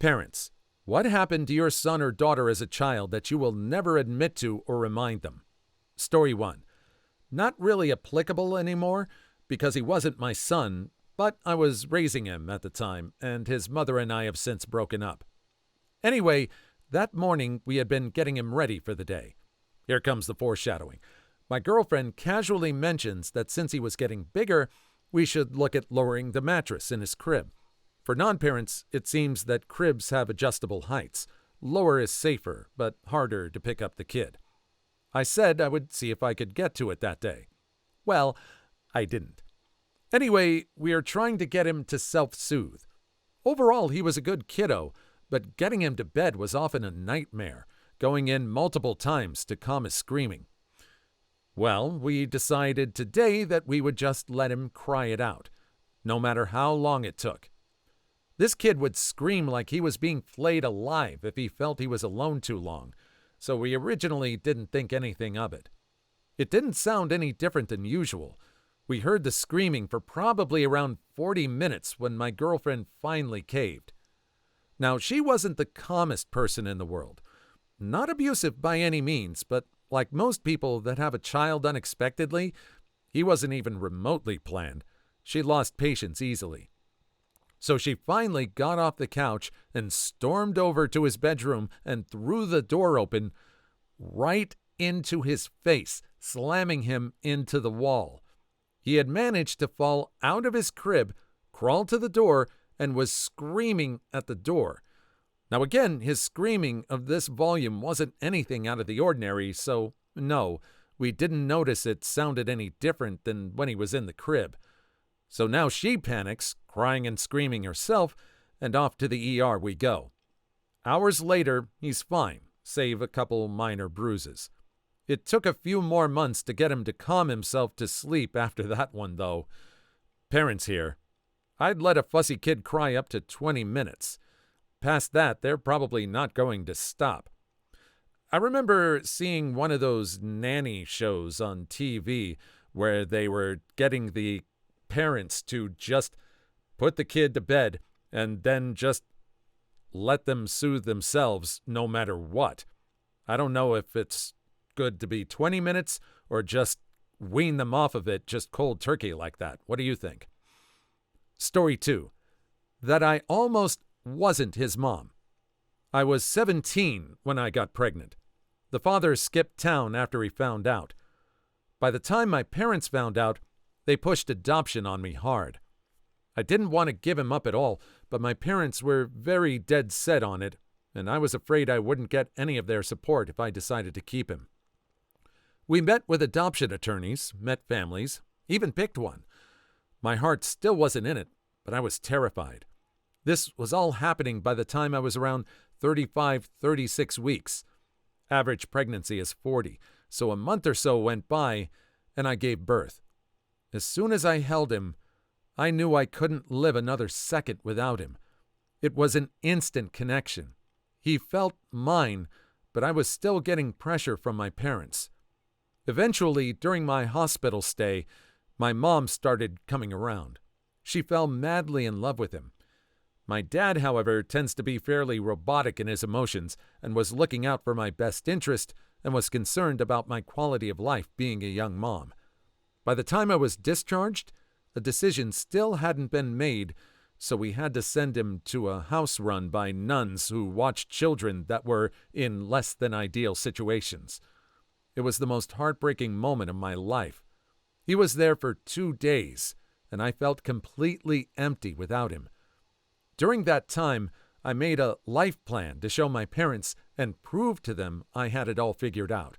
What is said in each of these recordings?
Parents, what happened to your son or daughter as a child that you will never admit to or remind them? Story 1. Not really applicable anymore because he wasn't my son, but I was raising him at the time, and his mother and I have since broken up. Anyway, that morning we had been getting him ready for the day. Here comes the foreshadowing. My girlfriend casually mentions that since he was getting bigger, we should look at lowering the mattress in his crib. For non-parents, it seems that cribs have adjustable heights. Lower is safer, but harder to pick up the kid. I said I would see if I could get to it that day. Well, I didn't. Anyway, we are trying to get him to self-soothe. Overall, he was a good kiddo, but getting him to bed was often a nightmare, going in multiple times to calm his screaming. Well, we decided today that we would just let him cry it out, no matter how long it took. This kid would scream like he was being flayed alive if he felt he was alone too long, so we originally didn't think anything of it. It didn't sound any different than usual. We heard the screaming for probably around 40 minutes when my girlfriend finally caved. Now, she wasn't the calmest person in the world. Not abusive by any means, but like most people that have a child unexpectedly, he wasn't even remotely planned. She lost patience easily. So she finally got off the couch and stormed over to his bedroom and threw the door open right into his face, slamming him into the wall. He had managed to fall out of his crib, crawl to the door, and was screaming at the door. Now again, his screaming of this volume wasn't anything out of the ordinary, so no, we didn't notice it sounded any different than when he was in the crib. So now she panics, crying and screaming herself, and off to the ER we go. Hours later, he's fine, save a couple minor bruises. It took a few more months to get him to calm himself to sleep after that one, though. Parents here. I'd let a fussy kid cry up to 20 minutes. Past that, they're probably not going to stop. I remember seeing one of those nanny shows on TV where they were getting the parents to just put the kid to bed and then just let them soothe themselves no matter what. I don't know if it's good to be 20 minutes or just wean them off of it just cold turkey like that. What do you think? Story 2. That I almost wasn't his mom. I was 17 when I got pregnant. The father skipped town after he found out. By the time my parents found out, they pushed adoption on me hard. I didn't want to give him up at all, but my parents were very dead set on it, and I was afraid I wouldn't get any of their support if I decided to keep him. We met with adoption attorneys, met families, even picked one. My heart still wasn't in it, but I was terrified. This was all happening by the time I was around 35, 36 weeks. Average pregnancy is 40, so a month or so went by, and I gave birth. As soon as I held him, I knew I couldn't live another second without him. It was an instant connection. He felt mine, but I was still getting pressure from my parents. Eventually, during my hospital stay, my mom started coming around. She fell madly in love with him. My dad, however, tends to be fairly robotic in his emotions and was looking out for my best interest and was concerned about my quality of life being a young mom. By the time I was discharged, a decision still hadn't been made, so we had to send him to a house run by nuns who watched children that were in less than ideal situations. It was the most heartbreaking moment of my life. He was there for 2 days, and I felt completely empty without him. During that time, I made a life plan to show my parents and prove to them I had it all figured out.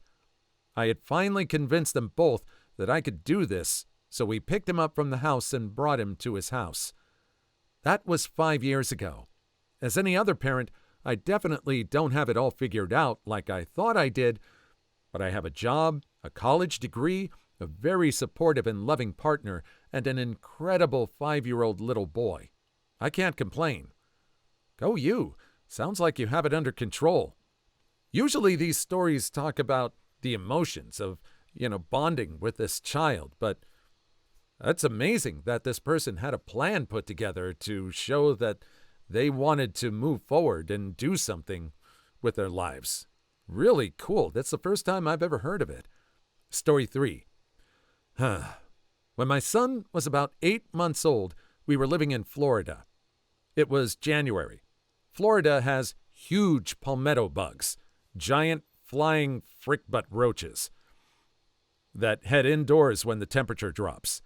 I had finally convinced them both that I could do this, so we picked him up from the house and brought him to his house. That was 5 years ago. As any other parent, I definitely don't have it all figured out like I thought I did, but I have a job, a college degree, a very supportive and loving partner, and an incredible 5-year-old little boy. I can't complain. Go you. Sounds like you have it under control. Usually these stories talk about the emotions of, bonding with this child, but that's amazing that this person had a plan put together to show that they wanted to move forward and do something with their lives. Really cool. That's the first time I've ever heard of it. Story 3. When my son was about 8 months old, we were living in Florida. It was January. Florida has huge palmetto bugs, giant flying frick-butt roaches that head indoors when the temperature drops.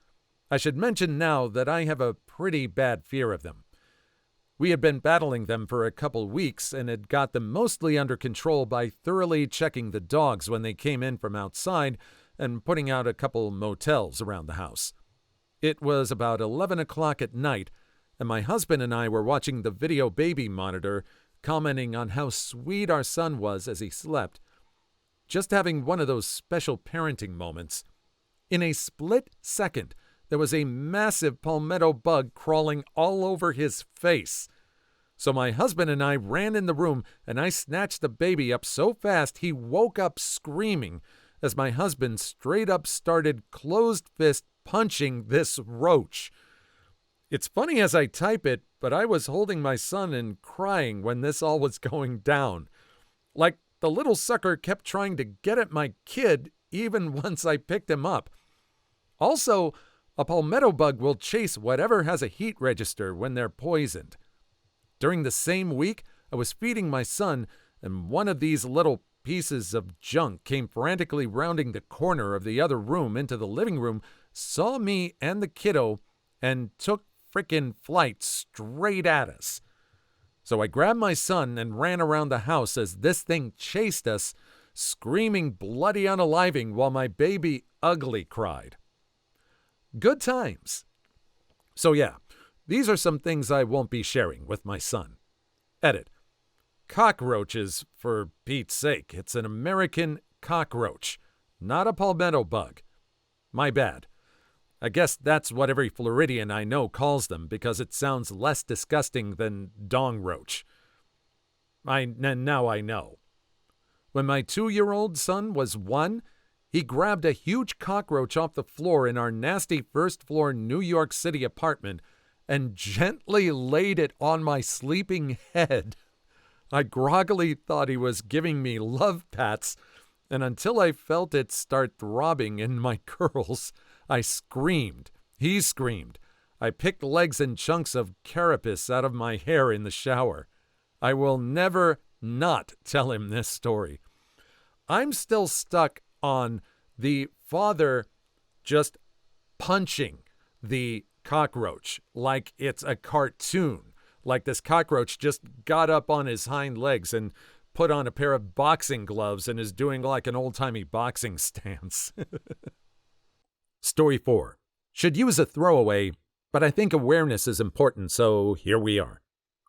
I should mention now that I have a pretty bad fear of them. We had been battling them for a couple weeks and had got them mostly under control by thoroughly checking the dogs when they came in from outside and putting out a couple motels around the house. It was about 11 o'clock at night, and my husband and I were watching the video baby monitor, commenting on how sweet our son was as he slept. Just having one of those special parenting moments. In a split second, there was a massive palmetto bug crawling all over his face. So my husband and I ran in the room, and I snatched the baby up so fast he woke up screaming as my husband straight up started closed fist punching this roach. It's funny as I type it, but I was holding my son and crying when this all was going down. Like the little sucker kept trying to get at my kid even once I picked him up. Also, a palmetto bug will chase whatever has a heat register when they're poisoned. During the same week, I was feeding my son, and one of these little pieces of junk came frantically rounding the corner of the other room into the living room, saw me and the kiddo, and took frickin' flight straight at us. So I grabbed my son and ran around the house as this thing chased us, screaming bloody unaliving while my baby ugly cried. Good times. So yeah, these are some things I won't be sharing with my son. Edit. Cockroaches, for Pete's sake. It's an American cockroach, not a palmetto bug. My bad. I guess that's what every Floridian I know calls them because it sounds less disgusting than dong roach. Now I know. When my 2-year-old son was 1, he grabbed a huge cockroach off the floor in our nasty first-floor New York City apartment and gently laid it on my sleeping head. I groggily thought he was giving me love pats, and until I felt it start throbbing in my curls, I screamed. He screamed. I picked legs and chunks of carapace out of my hair in the shower. I will never not tell him this story. I'm still stuck on the father just punching the cockroach like it's a cartoon. Like this cockroach just got up on his hind legs and put on a pair of boxing gloves and is doing like an old-timey boxing stance. Story 4. Should use a throwaway, but I think awareness is important, so here we are.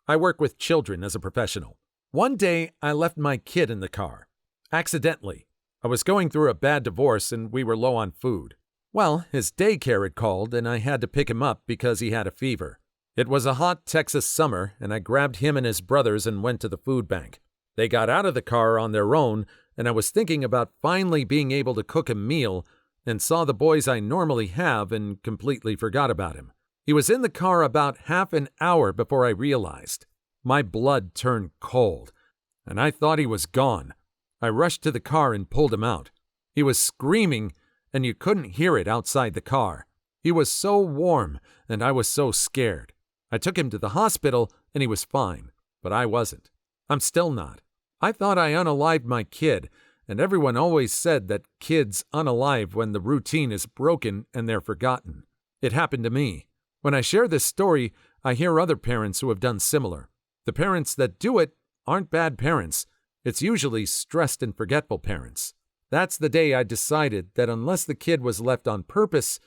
I work with children as a professional. One day, I left my kid in the car. Accidentally. I was going through a bad divorce and we were low on food. Well, his daycare had called and I had to pick him up because he had a fever. It was a hot Texas summer, and I grabbed him and his brothers and went to the food bank. They got out of the car on their own, and I was thinking about finally being able to cook a meal and saw the boys I normally have and completely forgot about him. He was in the car about half an hour before I realized. My blood turned cold, and I thought he was gone. I rushed to the car and pulled him out. He was screaming, and you couldn't hear it outside the car. He was so warm, and I was so scared. I took him to the hospital, and he was fine, but I wasn't. I'm still not. I thought I unalived my kid, and everyone always said that kids unalive when the routine is broken and they're forgotten. It happened to me. When I share this story, I hear other parents who have done similar. The parents that do it aren't bad parents. It's usually stressed and forgetful parents. That's the day I decided that unless the kid was left on purpose,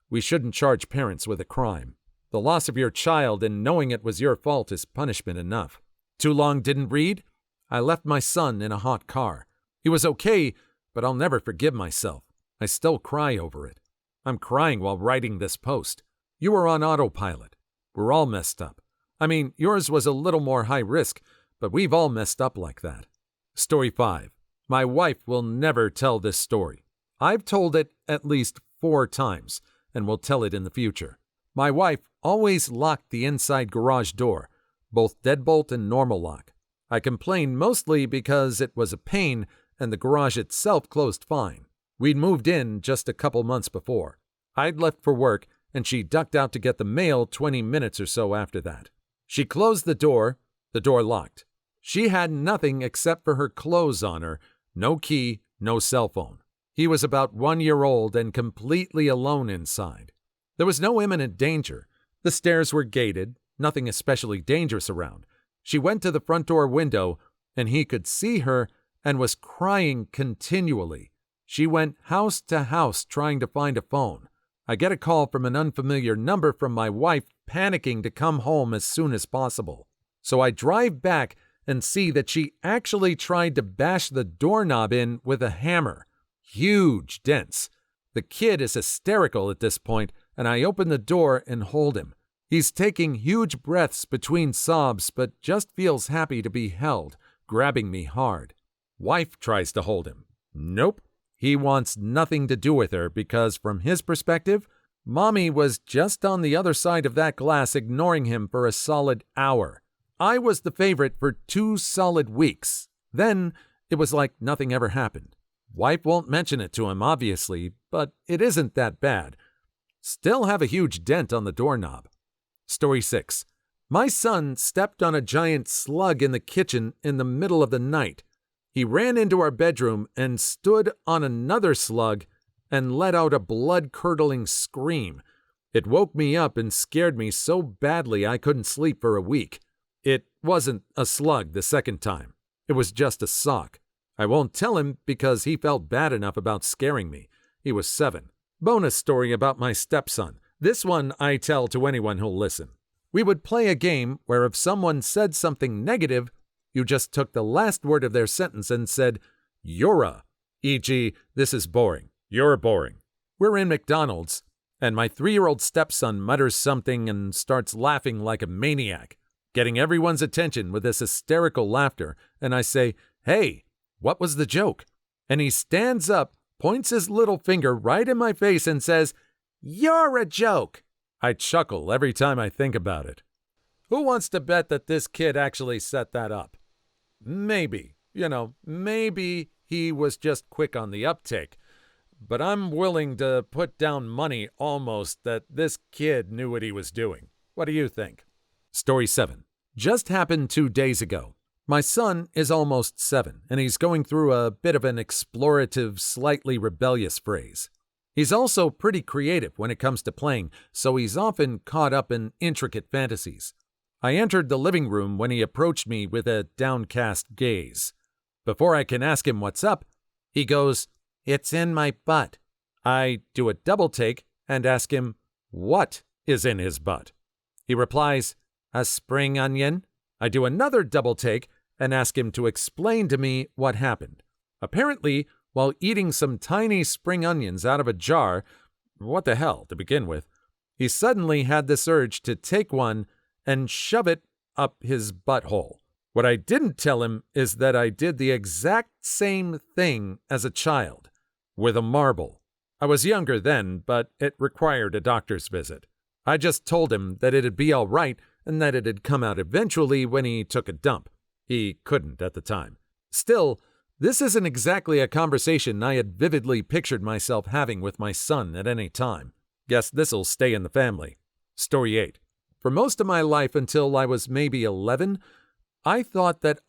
we shouldn't charge parents with a crime. The loss of your child and knowing it was your fault is punishment enough. Too long didn't read? I left my son in a hot car. He was okay, but I'll never forgive myself. I still cry over it. I'm crying while writing this post. You were on autopilot. We're all messed up. I mean, yours was a little more high risk, but we've all messed up like that. Story 5. My wife will never tell this story. I've told it at least 4 times, and will tell it in the future. My wife always locked the inside garage door, both deadbolt and normal lock. I complained mostly because it was a pain and the garage itself closed fine. We'd moved in just a couple months before. I'd left for work, and she ducked out to get the mail 20 minutes or so after that. She closed the door locked. She had nothing except for her clothes on her, no key, no cell phone. He was about 1 year old and completely alone inside. There was no imminent danger. The stairs were gated, nothing especially dangerous around. She went to the front door window, and he could see her and was crying continually. She went house to house trying to find a phone. I get a call from an unfamiliar number from my wife panicking to come home as soon as possible. So I drive back and see that she actually tried to bash the doorknob in with a hammer. Huge dents. The kid is hysterical at this point, and I open the door and hold him. He's taking huge breaths between sobs, but just feels happy to be held, grabbing me hard. Wife tries to hold him. Nope. He wants nothing to do with her because, from his perspective, Mommy was just on the other side of that glass ignoring him for a solid hour. I was the favorite for 2 solid weeks. Then it was like nothing ever happened. Wife won't mention it to him, obviously, but it isn't that bad. Still have a huge dent on the doorknob. Story 6. My son stepped on a giant slug in the kitchen in the middle of the night. He ran into our bedroom and stood on another slug and let out a blood-curdling scream. It woke me up and scared me so badly I couldn't sleep for a week. It wasn't a slug the second time. It was just a sock. I won't tell him because he felt bad enough about scaring me. He was 7. Bonus story about my stepson. This one I tell to anyone who'll listen. We would play a game where if someone said something negative, you just took the last word of their sentence and said, "You're a," e.g., "This is boring. You're boring." We're in McDonald's, and my 3-year-old stepson mutters something and starts laughing like a maniac, getting everyone's attention with this hysterical laughter, and I say, "Hey, what was the joke?" And he stands up, points his little finger right in my face and says, "You're a joke." I chuckle every time I think about it. Who wants to bet that this kid actually set that up? Maybe, maybe he was just quick on the uptake. But I'm willing to put down money almost that this kid knew what he was doing. What do you think? Story 7. Just happened 2 days ago. My son is almost 7, and he's going through a bit of an explorative, slightly rebellious phase. He's also pretty creative when it comes to playing, so he's often caught up in intricate fantasies. I entered the living room when he approached me with a downcast gaze. Before I can ask him what's up, he goes, "It's in my butt." I do a double take and ask him, what is in his butt? He replies, "A spring onion." I do another double take and ask him to explain to me what happened. Apparently, while eating some tiny spring onions out of a jar, what the hell to begin with, he suddenly had this urge to take one and shove it up his butthole. What I didn't tell him is that I did the exact same thing as a child, with a marble. I was younger then, but it required a doctor's visit. I just told him that it'd be all right and that it'd come out eventually when he took a dump. He couldn't at the time. Still, this isn't exactly a conversation I had vividly pictured myself having with my son at any time. Guess this'll stay in the family. Story 8. For most of my life until I was maybe 11, I thought that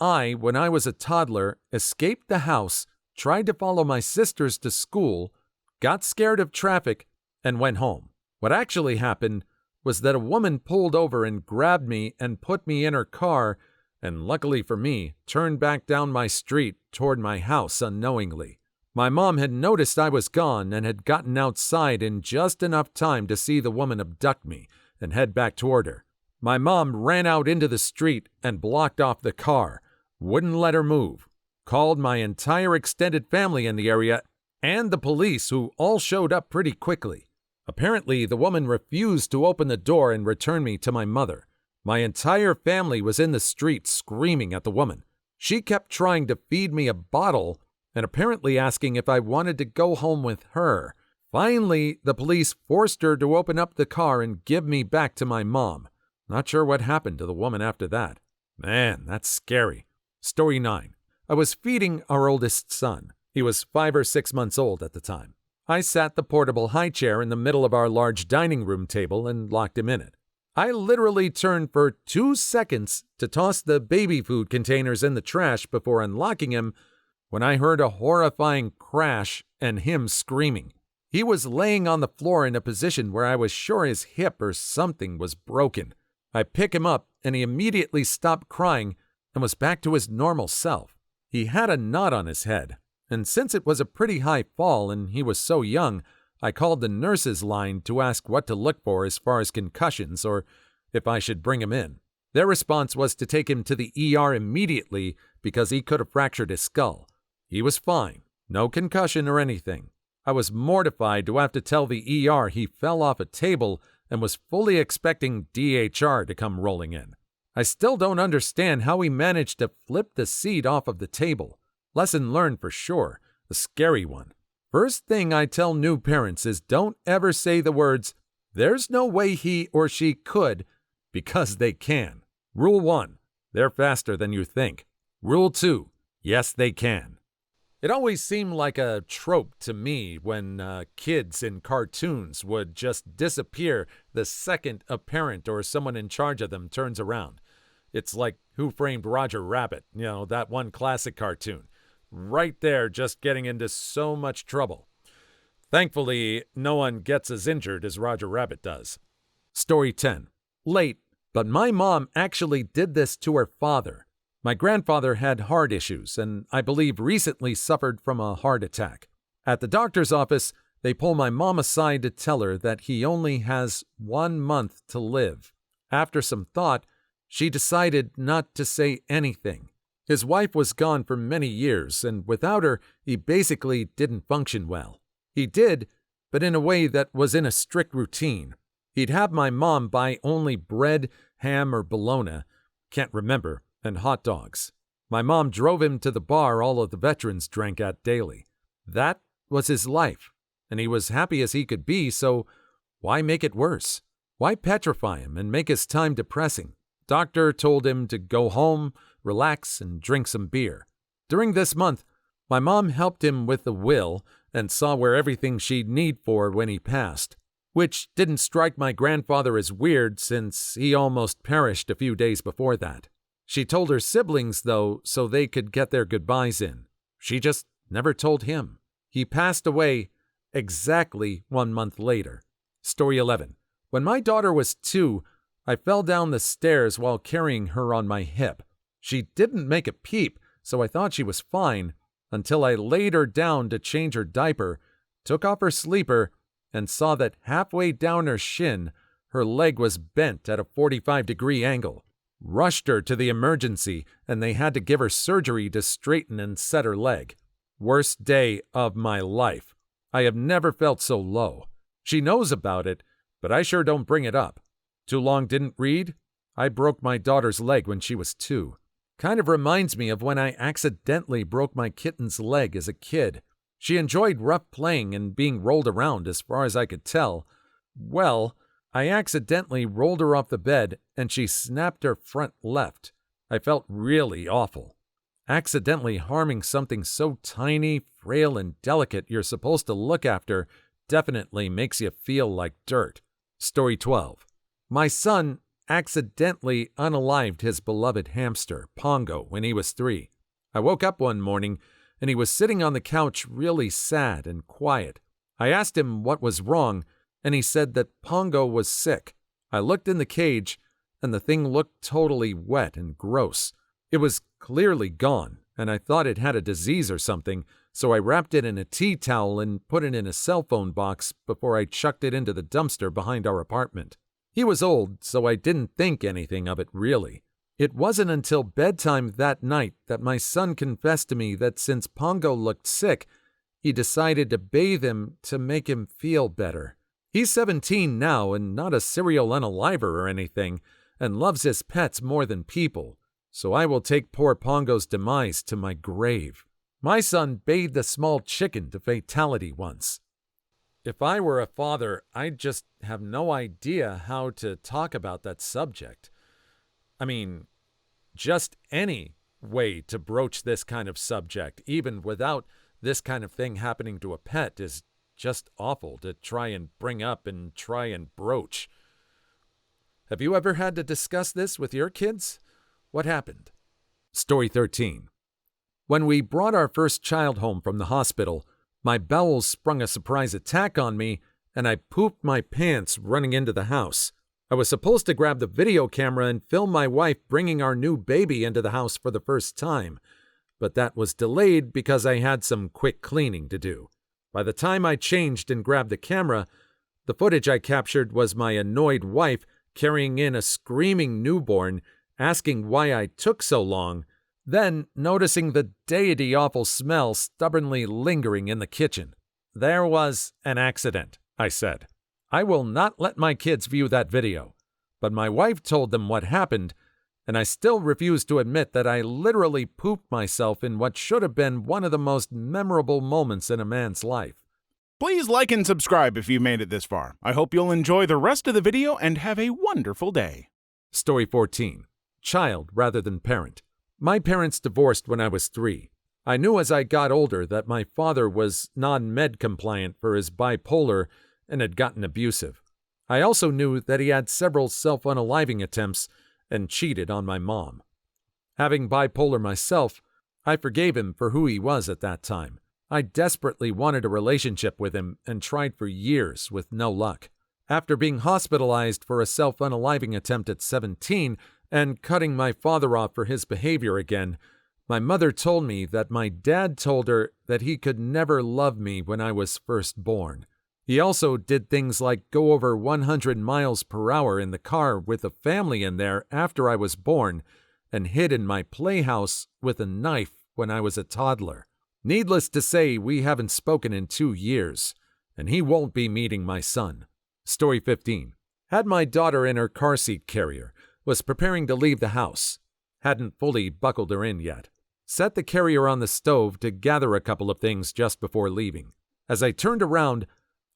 when I was a toddler, escaped the house, tried to follow my sisters to school, got scared of traffic, and went home. What actually happened was that a woman pulled over and grabbed me and put me in her car, and luckily for me, turned back down my street toward my house unknowingly. My mom had noticed I was gone and had gotten outside in just enough time to see the woman abduct me and head back toward her. My mom ran out into the street and blocked off the car, wouldn't let her move, called my entire extended family in the area and the police, who all showed up pretty quickly. Apparently, the woman refused to open the door and return me to my mother. My entire family was in the street screaming at the woman. She kept trying to feed me a bottle and apparently asking if I wanted to go home with her. Finally, the police forced her to open up the car and give me back to my mom. Not sure what happened to the woman after that. Man, that's scary. Story 9. I was feeding our oldest son. He was 5 or 6 months old at the time. I sat the portable high chair in the middle of our large dining room table and locked him in it. I literally turned for 2 seconds to toss the baby food containers in the trash before unlocking him when I heard a horrifying crash and him screaming. He was laying on the floor in a position where I was sure his hip or something was broken. I pick him up and he immediately stopped crying and was back to his normal self. He had a knot on his head, and since it was a pretty high fall and he was so young, I called the nurse's line to ask what to look for as far as concussions or if I should bring him in. Their response was to take him to the ER immediately because he could have fractured his skull. He was fine, no concussion or anything. I was mortified to have to tell the ER he fell off a table and was fully expecting DHR to come rolling in. I still don't understand how he managed to flip the seat off of the table. Lesson learned for sure, a scary one. First thing I tell new parents is don't ever say the words, "There's no way he or she could," because they can. Rule 1, they're faster than you think. Rule 2, yes they can. It always seemed like a trope to me when kids in cartoons would just disappear the second a parent or someone in charge of them turns around. It's like Who Framed Roger Rabbit, that one classic cartoon. Right there, just getting into so much trouble. Thankfully, no one gets as injured as Roger Rabbit does. Story 10. Late, but my mom actually did this to her father. My grandfather had heart issues and I believe recently suffered from a heart attack. At the doctor's office, they pull my mom aside to tell her that he only has 1 month to live. After some thought, she decided not to say anything. His wife was gone for many years, and without her, he basically didn't function well. He did, but in a way that was in a strict routine. He'd have my mom buy only bread, ham, or bologna, can't remember, and hot dogs. My mom drove him to the bar all of the veterans drank at daily. That was his life, and he was happy as he could be, so why make it worse? Why petrify him and make his time depressing? Doctor told him to go home, relax, and drink some beer. During this month, my mom helped him with the will and saw where everything she'd need for when he passed, which didn't strike my grandfather as weird since he almost perished a few days before that. She told her siblings, though, so they could get their goodbyes in. She just never told him. He passed away exactly 1 month later. Story 11. When my daughter was 2, I fell down the stairs while carrying her on my hip. She didn't make a peep, so I thought she was fine, until I laid her down to change her diaper, took off her sleeper, and saw that halfway down her shin, her leg was bent at a 45-degree angle. Rushed her to the emergency, and they had to give her surgery to straighten and set her leg. Worst day of my life. I have never felt so low. She knows about it, but I sure don't bring it up. Too long didn't read? I broke my daughter's leg when she was 2. Kind of reminds me of when I accidentally broke my kitten's leg as a kid. She enjoyed rough playing and being rolled around as far as I could tell. Well, I accidentally rolled her off the bed and she snapped her front left. I felt really awful. Accidentally harming something so tiny, frail, and delicate you're supposed to look after definitely makes you feel like dirt. Story 12. My son accidentally unalived his beloved hamster, Pongo, when he was 3. I woke up one morning and he was sitting on the couch really sad and quiet. I asked him what was wrong, and he said that Pongo was sick. I looked in the cage, and the thing looked totally wet and gross. It was clearly gone, and I thought it had a disease or something, so I wrapped it in a tea towel and put it in a cell phone box before I chucked it into the dumpster behind our apartment. He was old, so I didn't think anything of it really. It wasn't until bedtime that night that my son confessed to me that since Pongo looked sick, he decided to bathe him to make him feel better. He's 17 now and not a serial unaliver or anything, and loves his pets more than people, so I will take poor Pongo's demise to my grave. My son bathed a small chicken to fatality once. If I were a father, I'd just have no idea how to talk about that subject. I mean, just any way to broach this kind of subject, even without this kind of thing happening to a pet, is just awful to try and bring up and try and broach. Have you ever had to discuss this with your kids? What happened? Story 13. When we brought our first child home from the hospital, my bowels sprung a surprise attack on me, and I pooped my pants running into the house. I was supposed to grab the video camera and film my wife bringing our new baby into the house for the first time, but that was delayed because I had some quick cleaning to do. By the time I changed and grabbed the camera, the footage I captured was my annoyed wife carrying in a screaming newborn, asking why I took so long, then noticing the deity-awful smell stubbornly lingering in the kitchen. "There was an accident," I said. "I will not let my kids view that video." But my wife told them what happened, and I still refuse to admit that I literally pooped myself in what should have been one of the most memorable moments in a man's life. Please like and subscribe if you've made it this far. I hope you'll enjoy the rest of the video and have a wonderful day. Story 14. Child rather than parent. My parents divorced when I was 3. I knew as I got older that my father was non-med compliant for his bipolar and had gotten abusive. I also knew that he had several self-unaliving attempts and cheated on my mom. Having bipolar myself, I forgave him for who he was at that time. I desperately wanted a relationship with him and tried for years with no luck. After being hospitalized for a self-unaliving attempt at 17 and cutting my father off for his behavior again, my mother told me that my dad told her that he could never love me when I was first born. He also did things like go over 100 miles per hour in the car with a family in there after I was born and hid in my playhouse with a knife when I was a toddler. Needless to say, we haven't spoken in 2 years, and he won't be meeting my son. Story 15. Had my daughter in her car seat carrier, was preparing to leave the house. Hadn't fully buckled her in yet. Set the carrier on the stove to gather a couple of things just before leaving. As I turned around,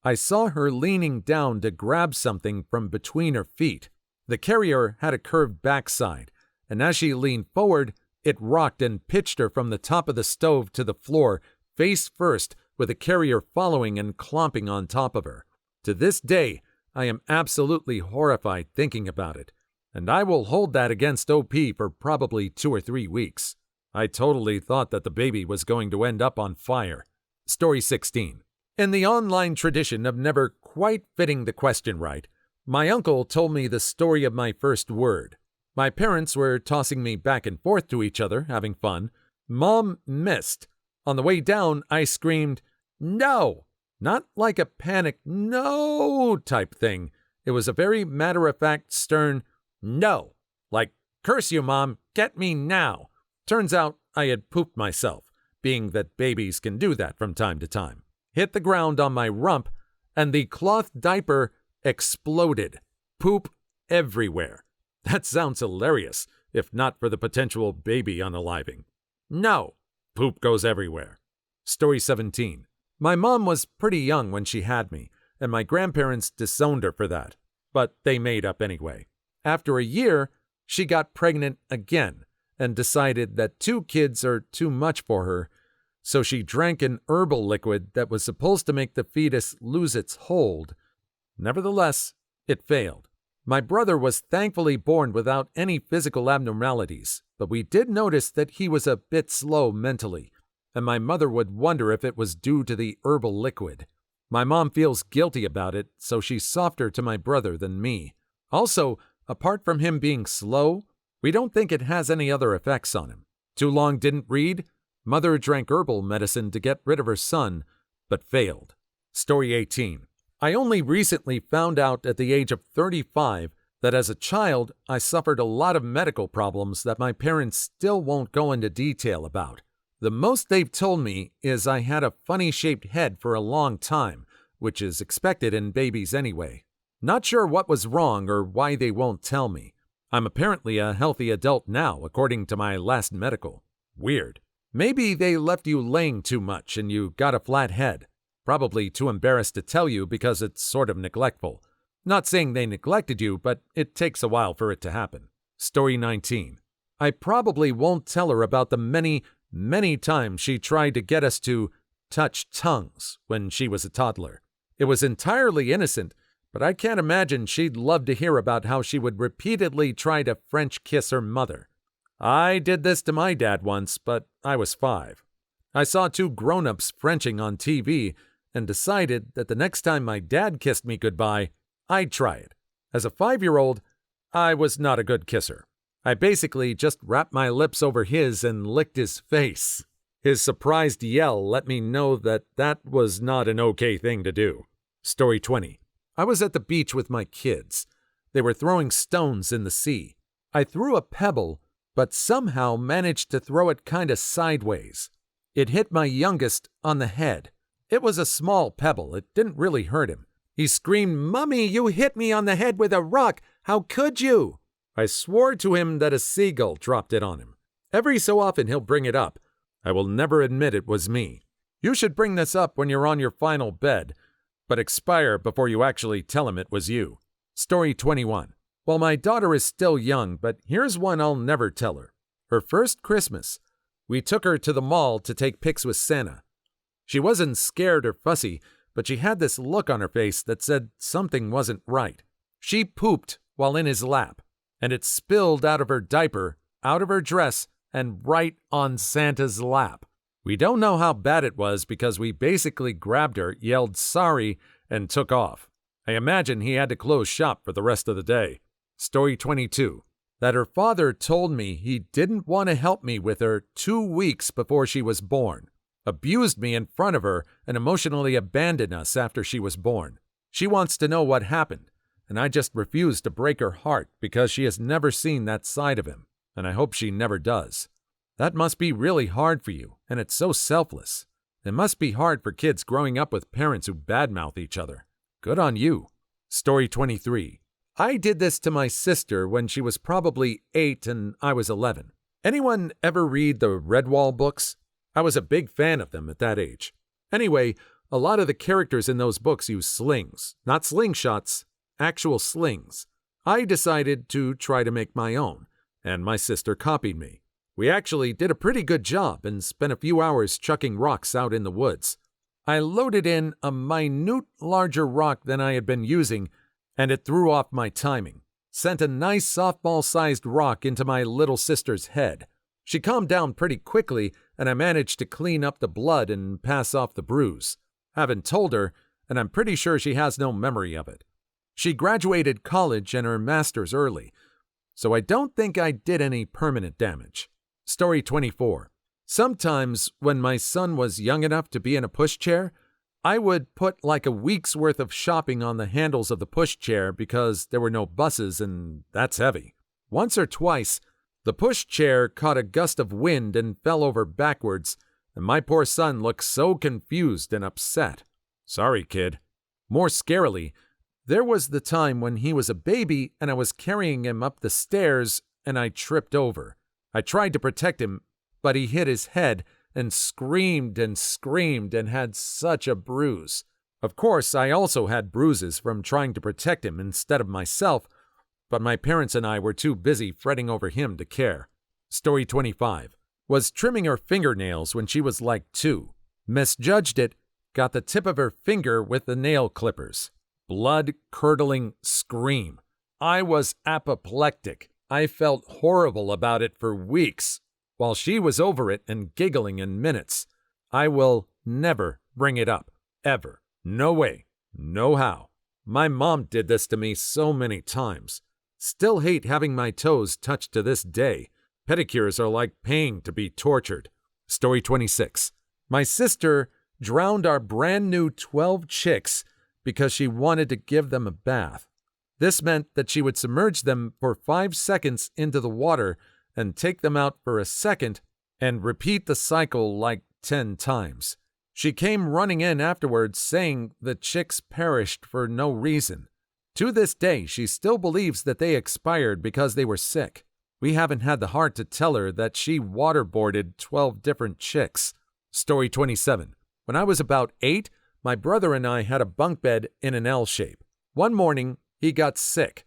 I saw her leaning down to grab something from between her feet. The carrier had a curved backside, and as she leaned forward, it rocked and pitched her from the top of the stove to the floor, face first, with the carrier following and clomping on top of her. To this day, I am absolutely horrified thinking about it, and I will hold that against OP for probably 2 or 3 weeks. I totally thought that the baby was going to end up on fire. Story 16. In the online tradition of never quite fitting the question right, my uncle told me the story of my first word. My parents were tossing me back and forth to each other, having fun. Mom missed. On the way down, I screamed, "No!" Not like a panic, "no" type thing. It was a very matter-of-fact, stern, "No." Like, "Curse you, Mom, get me now." Turns out I had pooped myself, being that babies can do that from time to time. Hit the ground on my rump, and the cloth diaper exploded. Poop everywhere. That sounds hilarious, if not for the potential baby unaliving. No, poop goes everywhere. Story 17. My mom was pretty young when she had me, and my grandparents disowned her for that, but they made up anyway. After a year, she got pregnant again and decided that 2 kids are too much for her, so she drank an herbal liquid that was supposed to make the fetus lose its hold. Nevertheless, it failed. My brother was thankfully born without any physical abnormalities, but we did notice that he was a bit slow mentally, and my mother would wonder if it was due to the herbal liquid. My mom feels guilty about it, so she's softer to my brother than me. Also, apart from him being slow, we don't think it has any other effects on him. Too long didn't read? Mother drank herbal medicine to get rid of her son, but failed. Story 18. I only recently found out at the age of 35 that as a child I suffered a lot of medical problems that my parents still won't go into detail about. The most they've told me is I had a funny-shaped head for a long time, which is expected in babies anyway. Not sure what was wrong or why they won't tell me. I'm apparently a healthy adult now, according to my last medical. Weird. Maybe they left you laying too much and you got a flat head. Probably too embarrassed to tell you because it's sort of neglectful. Not saying they neglected you, but it takes a while for it to happen. Story 19. I probably won't tell her about the many times she tried to get us to touch tongues when she was a toddler. It was entirely innocent, but I can't imagine she'd love to hear about how she would repeatedly try to French kiss her mother. I did this to my dad once, but I was 5. I saw 2 grown-ups Frenching on TV and decided that the next time my dad kissed me goodbye, I'd try it. As a 5-year-old, I was not a good kisser. I basically just wrapped my lips over his and licked his face. His surprised yell let me know that that was not an okay thing to do. Story 20. I was at the beach with my kids. They were throwing stones in the sea. I threw a pebble, but somehow managed to throw it kinda sideways. It hit my youngest on the head. It was a small pebble. It didn't really hurt him. He screamed, "Mummy, you hit me on the head with a rock. How could you?" I swore to him that a seagull dropped it on him. Every so often he'll bring it up. I will never admit it was me. You should bring this up when you're on your final bed, but expire before you actually tell him it was you. Story 21. Well, my daughter is still young, but here's one I'll never tell her. Her first Christmas, we took her to the mall to take pics with Santa. She wasn't scared or fussy, but she had this look on her face that said something wasn't right. She pooped while in his lap, and it spilled out of her diaper, out of her dress, and right on Santa's lap. We don't know how bad it was because we basically grabbed her, yelled sorry, and took off. I imagine he had to close shop for the rest of the day. Story 22. That her father told me he didn't want to help me with her 2 weeks before she was born. Abused me in front of her and emotionally abandoned us after she was born. She wants to know what happened, and I just refuse to break her heart because she has never seen that side of him, and I hope she never does. That must be really hard for you, and it's so selfless. It must be hard for kids growing up with parents who badmouth each other. Good on you. Story 23. I did this to my sister when she was probably 8 and I was 11. Anyone ever read the Withdrawal books? I was a big fan of them at that age. Anyway, a lot of the characters in those books use slings, not slingshots, actual slings. I decided to try to make my own, and my sister copied me. We actually did a pretty good job and spent a few hours chucking rocks out in the woods. I loaded in a minute larger rock than I had been using, and it threw off my timing. Sent a nice softball-sized rock into my little sister's head. She calmed down pretty quickly, and I managed to clean up the blood and pass off the bruise. Haven't told her, and I'm pretty sure she has no memory of it. She graduated college and her master's early, so I don't think I did any permanent damage. Story 24. Sometimes, when my son was young enough to be in a pushchair, I would put like a week's worth of shopping on the handles of the pushchair because there were no buses and that's heavy. Once or twice, the pushchair caught a gust of wind and fell over backwards, and my poor son looked so confused and upset. Sorry, kid. More scarily, there was the time when he was a baby and I was carrying him up the stairs and I tripped over. I tried to protect him, but he hit his head and screamed and had such a bruise. Of course, I also had bruises from trying to protect him instead of myself, but my parents and I were too busy fretting over him to care. Story 25. Was trimming her fingernails when she was like 2. Misjudged it, got the tip of her finger with the nail clippers. Blood-curdling scream. I was apoplectic. I felt horrible about it for weeks, while she was over it and giggling in minutes. I will never bring it up. Ever. No way. No how. My mom did this to me so many times. Still hate having my toes touched to this day. Pedicures are like paying to be tortured. Story 26. My sister drowned our brand new 12 chicks because she wanted to give them a bath. This meant that she would submerge them for 5 seconds into the water and take them out for a second and repeat the cycle like 10 times. She came running in afterwards saying the chicks perished for no reason. To this day, she still believes that they expired because they were sick. We haven't had the heart to tell her that she waterboarded 12 different chicks. Story 27. When I was about 8, my brother and I had a bunk bed in an L shape. One morning, he got sick,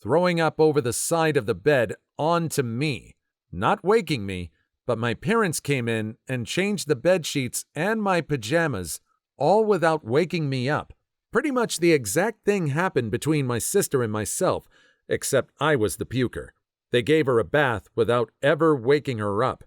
throwing up over the side of the bed onto me, not waking me, but my parents came in and changed the bed sheets and my pajamas, all without waking me up. Pretty much the exact thing happened between my sister and myself, except I was the puker. They gave her a bath without ever waking her up.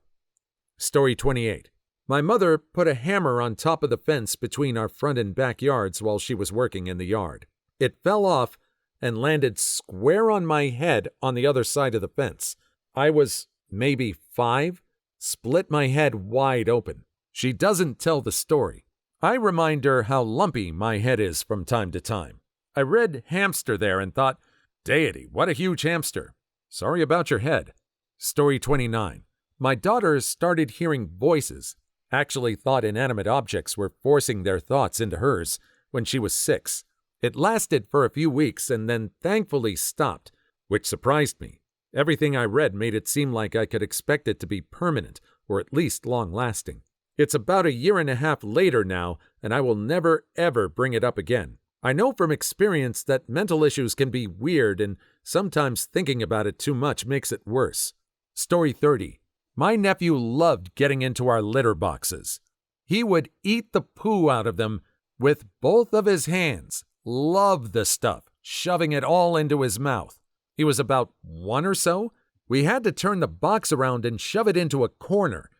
Story 28. My mother put a hammer on top of the fence between our front and backyards while she was working in the yard. It fell off and landed square on my head on the other side of the fence. I was maybe 5, split my head wide open. She doesn't tell the story. I remind her how lumpy my head is from time to time. I read hamster there and thought, deity, what a huge hamster. Sorry about your head. Story 29. My daughter started hearing voices, actually thought inanimate objects were forcing their thoughts into hers when she was 6. It lasted for a few weeks and then thankfully stopped, which surprised me. Everything I read made it seem like I could expect it to be permanent or at least long-lasting. It's about a year and a half later now, and I will never ever bring it up again. I know from experience that mental issues can be weird and sometimes thinking about it too much makes it worse. Story 30. My nephew loved getting into our litter boxes. He would eat the poo out of them with both of his hands. Loved the stuff, shoving it all into his mouth. He was about 1 or so. We had to turn the box around and shove it into a corner.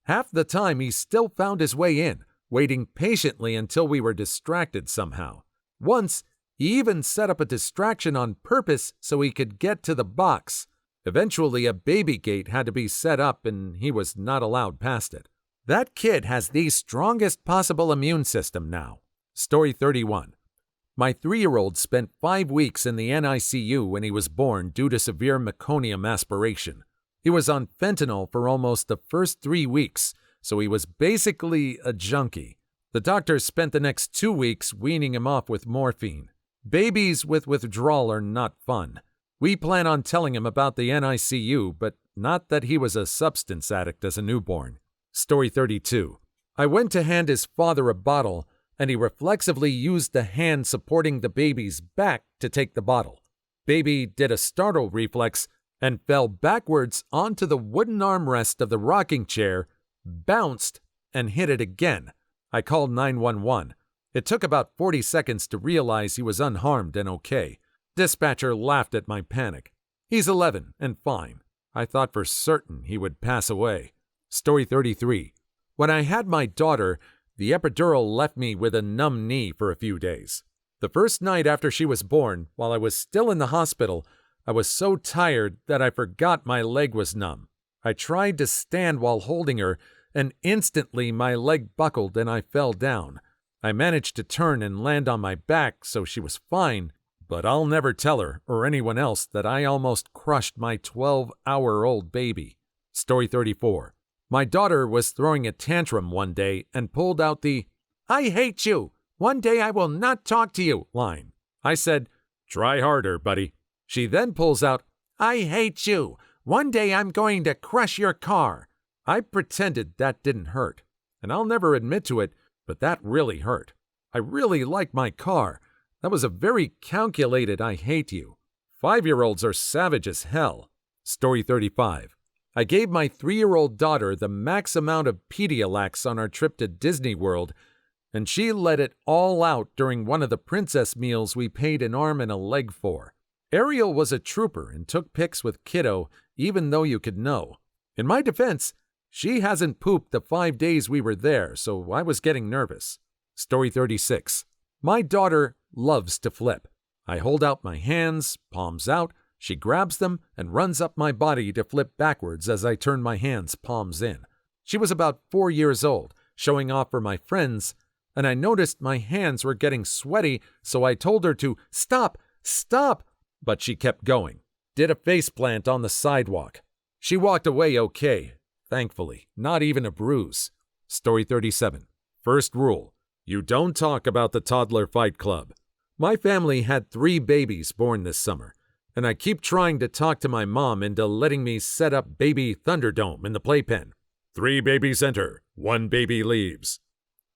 Half the time he still found his way in, waiting patiently until we were distracted somehow. Once, he even set up a distraction on purpose so he could get to the box. Eventually, a baby gate had to be set up and he was not allowed past it. That kid has the strongest possible immune system now. Story 31. My 3-year-old spent 5 weeks in the NICU when he was born due to severe meconium aspiration. He was on fentanyl for almost the first 3 weeks, so he was basically a junkie. The doctors spent the next 2 weeks weaning him off with morphine. Babies with withdrawal are not fun. We plan on telling him about the NICU, but not that he was a substance addict as a newborn. Story 32. I went to hand his father a bottle, and he reflexively used the hand supporting the baby's back to take the bottle. Baby did a startle reflex and fell backwards onto the wooden armrest of the rocking chair, bounced, and hit it again. I called 911. It took about 40 seconds to realize he was unharmed and okay. Dispatcher laughed at my panic. He's 11 and fine. I thought for certain he would pass away. Story 33. When I had my daughter, the epidural left me with a numb knee for a few days. The first night after she was born, while I was still in the hospital, I was so tired that I forgot my leg was numb. I tried to stand while holding her, and instantly my leg buckled and I fell down. I managed to turn and land on my back, so she was fine, but I'll never tell her or anyone else that I almost crushed my 12-hour-old baby. Story 34. My daughter was throwing a tantrum one day and pulled out the "I hate you, one day I will not talk to you" line. I said, "Try harder, buddy." She then pulls out, "I hate you, one day I'm going to crush your car." I pretended that didn't hurt, and I'll never admit to it, but that really hurt. I really like my car. That was a very calculated "I hate you." 5-year-olds are savage as hell. Story 35. I gave my 3-year-old daughter the max amount of Pedialax on our trip to Disney World, and she let it all out during one of the princess meals we paid an arm and a leg for. Ariel was a trooper and took pics with kiddo, even though you could know. In my defense, she hasn't pooped the 5 days we were there, so I was getting nervous. Story 36. My daughter loves to flip. I hold out my hands, palms out. She grabs them and runs up my body to flip backwards as I turn my hands palms in. She was about 4 years old, showing off for my friends, and I noticed my hands were getting sweaty, so I told her to stop, but she kept going. Did a faceplant on the sidewalk. She walked away okay, thankfully, not even a bruise. Story 37. First rule: you don't talk about the Toddler Fight Club. My family had 3 babies born this summer, and I keep trying to talk to my mom into letting me set up baby Thunderdome in the playpen. 3 babies enter, 1 baby leaves.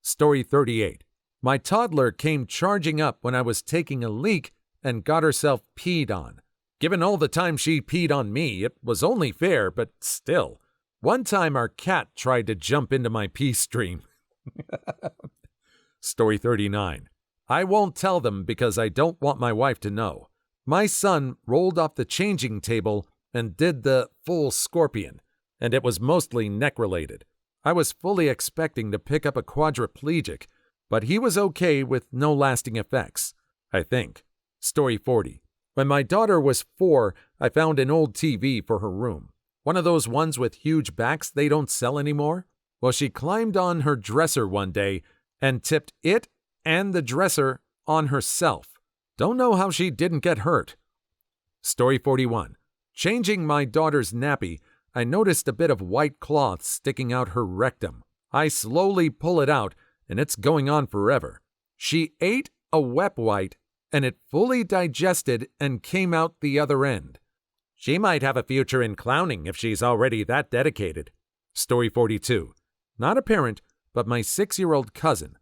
Story 38. My toddler came charging up when I was taking a leak and got herself peed on. Given all the time she peed on me, it was only fair, but still. One time our cat tried to jump into my pee stream. Story 39. I won't tell them because I don't want my wife to know. My son rolled off the changing table and did the full scorpion, and it was mostly neck-related. I was fully expecting to pick up a quadriplegic, but he was okay with no lasting effects, I think. Story 40. When my daughter was 4, I found an old TV for her room. One of those ones with huge backs they don't sell anymore? Well, she climbed on her dresser one day and tipped it and the dresser on herself. Don't know how she didn't get hurt. Story 41. Changing my daughter's nappy, I noticed a bit of white cloth sticking out her rectum. I slowly pull it out, and it's going on forever. She ate a wet white, and it fully digested and came out the other end. She might have a future in clowning if she's already that dedicated. Story 42. Not a parent, but my 6-year-old cousin.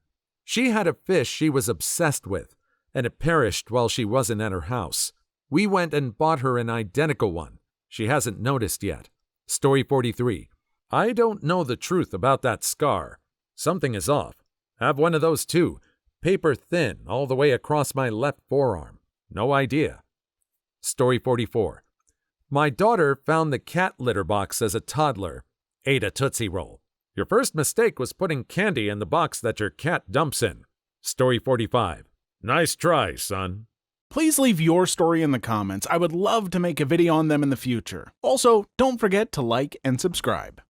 She had a fish she was obsessed with, and it perished while she wasn't at her house. We went and bought her an identical one. She hasn't noticed yet. Story 43. I don't know the truth about that scar. Something is off. Have one of those too. Paper thin all the way across my left forearm. No idea. Story 44. My daughter found the cat litter box as a toddler. Ate a Tootsie Roll. Your first mistake was putting candy in the box that your cat dumps in. Story 45. Nice try, son. Please leave your story in the comments. I would love to make a video on them in the future. Also, don't forget to like and subscribe.